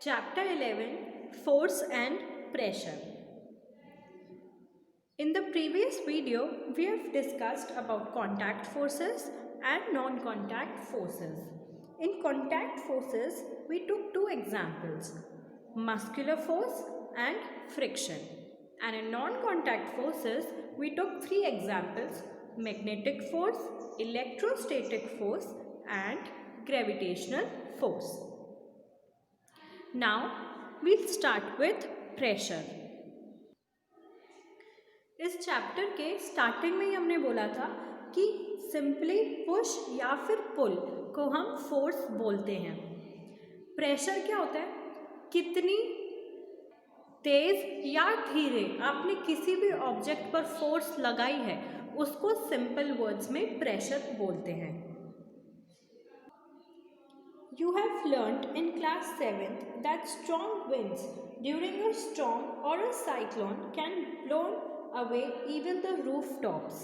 Chapter 11, Force and Pressure. In the previous video, we have discussed about contact forces and non-contact forces. In contact forces, we took two examples, muscular force and friction. And in non-contact forces, we took three examples, magnetic force, electrostatic force and gravitational force. Now, we'll start with pressure. इस chapter के starting में ही हमने बोला था कि simply push या फिर पुल को हम फोर्स बोलते हैं। प्रेशर क्या होता है, कितनी तेज या धीरे आपने किसी भी ऑब्जेक्ट पर फोर्स लगाई है उसको सिंपल वर्ड्स में प्रेशर बोलते हैं। You have learnt in class 7th that strong winds during a storm or a cyclone can blow away even the rooftops.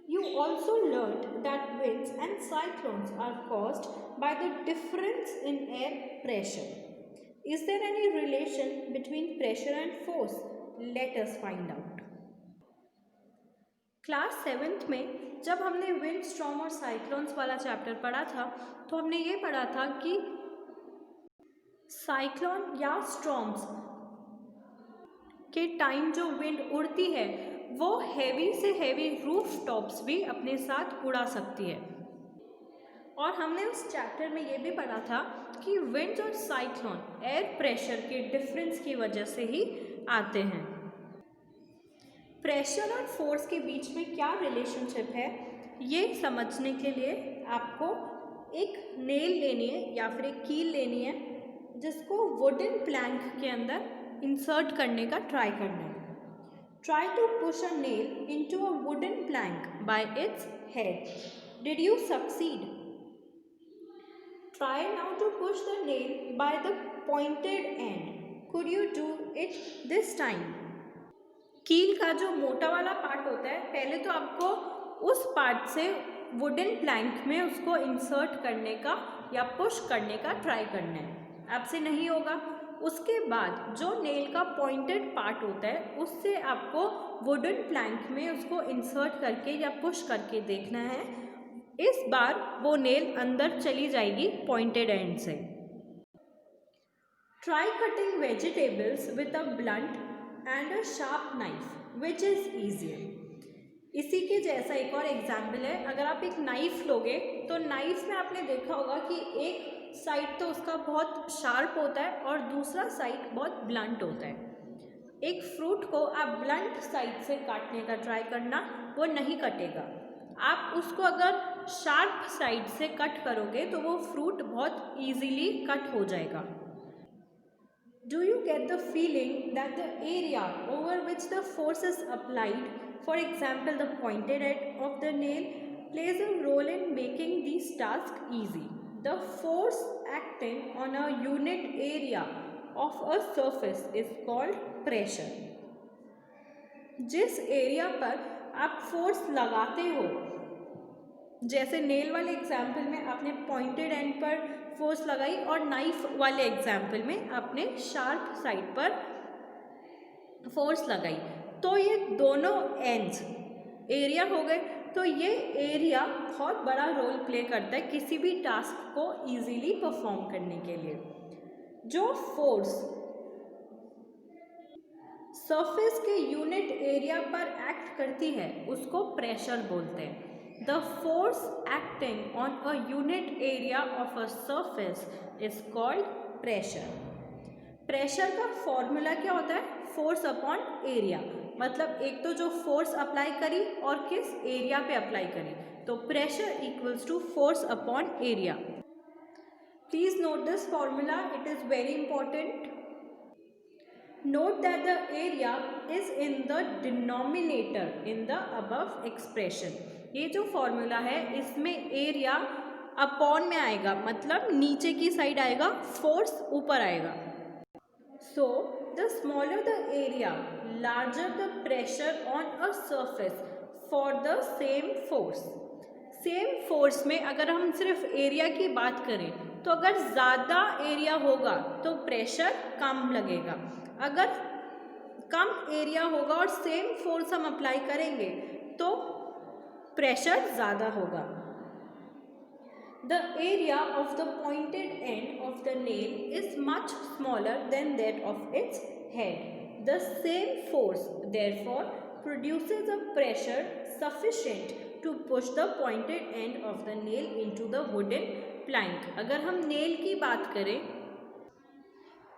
You also learnt that winds and cyclones are caused by the difference in air pressure. Is there any relation between pressure and force? Let us find out. Class 7th में जब हमने wind, storm और cyclones वाला chapter पढ़ा था तो हमने ये पढ़ा था कि साइक्लोन या स्टॉर्म्स के टाइम जो विंड उड़ती है वो हैवी से हैवी रूफ टॉप्स भी अपने साथ उड़ा सकती है। और हमने उस चैप्टर में ये भी पढ़ा था कि विंड्स और साइक्लोन एयर प्रेशर के डिफरेंस की वजह से ही आते हैं। प्रेशर और फोर्स के बीच में क्या रिलेशनशिप है ये समझने के लिए आपको एक नेल लेनी है या फिर एक कील लेनी है जिसको वुडन प्लैंक के अंदर इंसर्ट करने का ट्राई करना है। Try to push a nail into a wooden plank by its head. Did you succeed? Try now to push the nail by the pointed end. Could you do it this time? कील का जो मोटा वाला part होता है पहले तो आपको उस पार्ट से वुडन प्लैंक में उसको इंसर्ट करने का या पुश करने का ट्राई करना है, आपसे नहीं होगा। उसके बाद जो नेल का पॉइंटेड पार्ट होता है उससे आपको वुडन प्लैंक में उसको इंसर्ट करके या पुश करके देखना है। इस बार वो नेल अंदर चली जाएगी पॉइंटेड एंड से। Try cutting vegetables with a blunt and a sharp knife which is easier. इसी के जैसा एक और एग्जाम्पल है। अगर आप एक नाइफ लोगे तो नाइफ में आपने देखा होगा कि एक साइड तो उसका बहुत शार्प होता है और दूसरा साइड बहुत ब्लंट होता है। एक फ्रूट को आप ब्लंट साइड से काटने का ट्राई करना, वो नहीं कटेगा। आप उसको अगर शार्प साइड से कट करोगे तो वो फ्रूट बहुत ईजीली कट हो जाएगा। Do you get the feeling that the area over which the force is applied, for example the pointed end of the nail, plays a role in making these tasks easy? The force acting on a unit area of a surface is called pressure. जिस area पर आप force लगाते हो, जैसे nail वाले example में आपने pointed and पर फोर्स लगाई और नाइफ वाले एग्जाम्पल में आपने शार्प साइड पर फोर्स लगाई, तो ये दोनों एंड्स एरिया हो गए। तो ये एरिया बहुत बड़ा रोल प्ले करता है किसी भी टास्क को इजीली परफॉर्म करने के लिए। जो फोर्स सरफेस के यूनिट एरिया पर एक्ट करती है उसको प्रेशर बोलते हैं। The force acting on a unit area of a surface is called pressure. Pressure का फॉर्मूला क्या होता है? Force upon area. मतलब एक तो जो फोर्स अप्लाई करी और किस एरिया पे अप्लाई करी, तो pressure equals to force upon area. Please note this formula, it is very important. Note that the area is in the denominator in the above expression. ये जो फॉर्मूला है इसमें एरिया अपॉन में आएगा, मतलब नीचे की साइड आएगा, फोर्स ऊपर आएगा। So the smaller the area larger the pressure on a surface for the same force. Same force में अगर हम सिर्फ एरिया की बात करें तो अगर ज़्यादा एरिया होगा तो प्रेशर कम लगेगा, अगर कम एरिया होगा और सेम फोर्स हम अप्लाई करेंगे तो प्रेशर ज़्यादा होगा। The area of the pointed end of the nail is much smaller than that of its head. The same force, therefore, produces a pressure sufficient to push the pointed end of the nail into the wooden plank. अगर हम nail की बात करें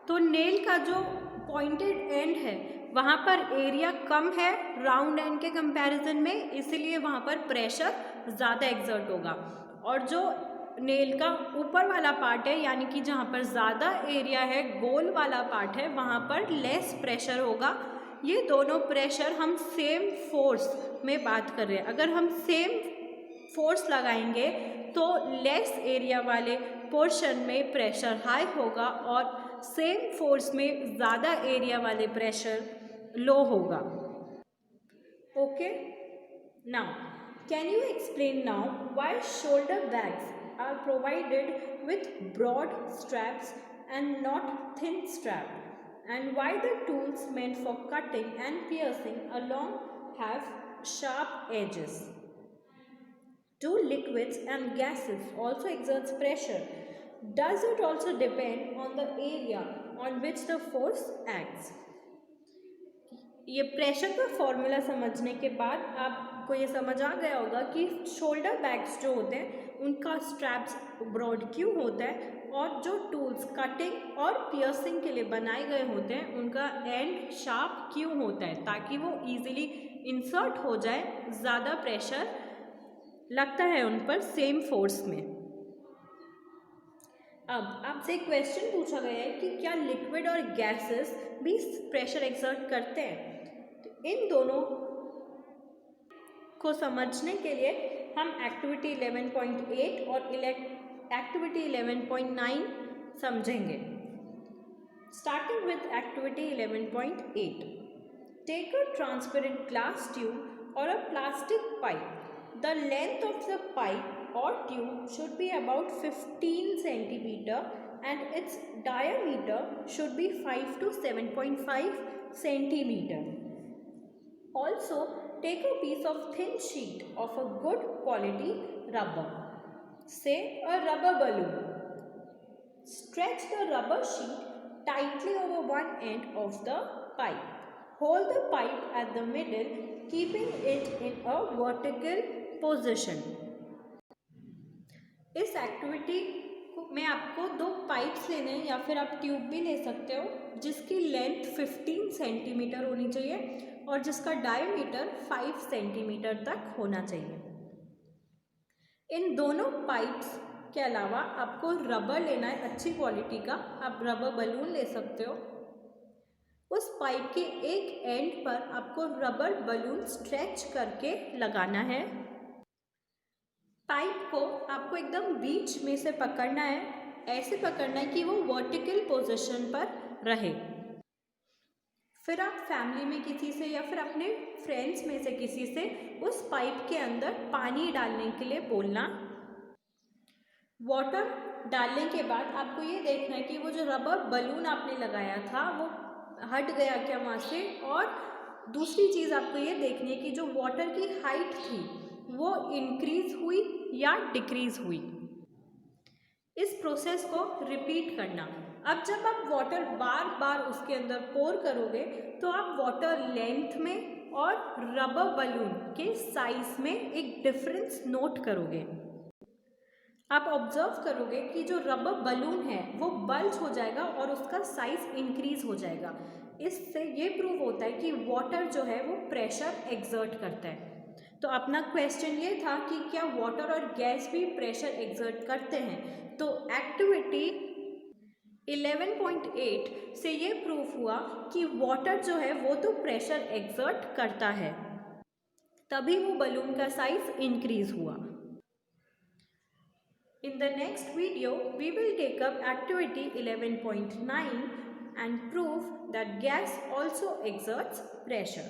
तो nail का जो pointed end है वहाँ पर एरिया कम है राउंड एंड के कंपैरिजन में, इसलिए वहाँ पर प्रेशर ज़्यादा एक्सर्ट होगा। और जो नेल का ऊपर वाला पार्ट है यानी कि जहाँ पर ज़्यादा एरिया है, गोल वाला पार्ट है, वहाँ पर लेस प्रेशर होगा। ये दोनों प्रेशर हम सेम फोर्स में बात कर रहे हैं। अगर हम सेम फोर्स लगाएंगे तो लेस एरिया वाले पोर्शन में प्रेशर हाई होगा और सेम फोर्स में ज़्यादा एरिया वाले प्रेशर लो होगा। Okay, now can you explain now why shoulder bags are provided with broad straps and not thin strap, and why the tools meant for cutting and piercing along have sharp edges? Do liquids and gases also exert pressure? Does it also depend on the area on which the force acts? ये pressure का formula समझने के बाद आपको ये समझ आ गया होगा कि शोल्डर बैग्स जो होते हैं उनका स्ट्रैप्स ब्रॉड क्यों होता है और जो टूल्स कटिंग और पियर्सिंग के लिए बनाए गए होते हैं उनका एंड शार्प क्यों होता है, ताकि वो इजीली इंसर्ट हो जाए, ज़्यादा प्रेशर लगता है उन पर सेम फोर्स में। अब आपसे एक क्वेश्चन पूछा गया है कि क्या लिक्विड और गैसेस भी प्रेशर एक्सर्ट करते हैं। तो इन दोनों को समझने के लिए हम एक्टिविटी 11.8 और एक्टिविटी 11.9 समझेंगे। Starting with activity 11.8, take a transparent glass tube और a plastic pipe. The length of the pipe or tube should be about 15 centimeter and its diameter should be 5 to 7.5 centimeter. Also, take a piece of thin sheet of a good quality rubber, say a rubber balloon. Stretch the rubber sheet tightly over one end of the pipe. Hold the pipe at the middle, keeping it in a vertical position. इस activity में आपको दो pipes लेने हैं या फिर आप tube भी ले सकते हो जिसकी लेंथ 15 सेंटीमीटर होनी चाहिए और जिसका डायमीटर 5 सेंटीमीटर तक होना चाहिए। इन दोनों पाइप्स के अलावा आपको रबर लेना है अच्छी क्वालिटी का, आप रबर बलून ले सकते हो। उस पाइप के एक एंड पर आपको रबर बलून स्ट्रेच करके लगाना है। पाइप को आपको एकदम बीच में से पकड़ना है, ऐसे पकड़ना है कि वो वर्टिकल पोजीशन पर रहे। फिर आप फैमिली में किसी से या फिर अपने फ्रेंड्स में से किसी से उस पाइप के अंदर पानी डालने के लिए बोलना। वाटर डालने के बाद आपको ये देखना है कि वो जो रबर बलून आपने लगाया था वो हट गया क्या वहाँ से, और दूसरी चीज़ आपको ये देखनी है कि जो वाटर की हाइट थी वो इंक्रीज हुई या डिक्रीज हुई। इस प्रोसेस को रिपीट करना। अब जब आप वाटर बार बार उसके अंदर पोर करोगे तो आप वाटर लेंथ में और रबर बलून के साइज में एक डिफरेंस नोट करोगे। आप ऑब्जर्व करोगे कि जो रबर बलून है वो बल्ज हो जाएगा और उसका साइज इंक्रीज हो जाएगा। इससे ये प्रूव होता है कि वाटर जो है वो प्रेशर एक्सर्ट करता है। तो अपना क्वेश्चन ये था कि क्या वाटर और गैस भी प्रेशर एक्सर्ट करते हैं। तो एक्टिविटी 11.8 से ये प्रूफ हुआ कि वाटर जो है वो तो प्रेशर एक्सर्ट करता है, तभी वो बलून का साइज इंक्रीज हुआ। In the next video, we will take up activity 11.9 and prove that gas also exerts pressure.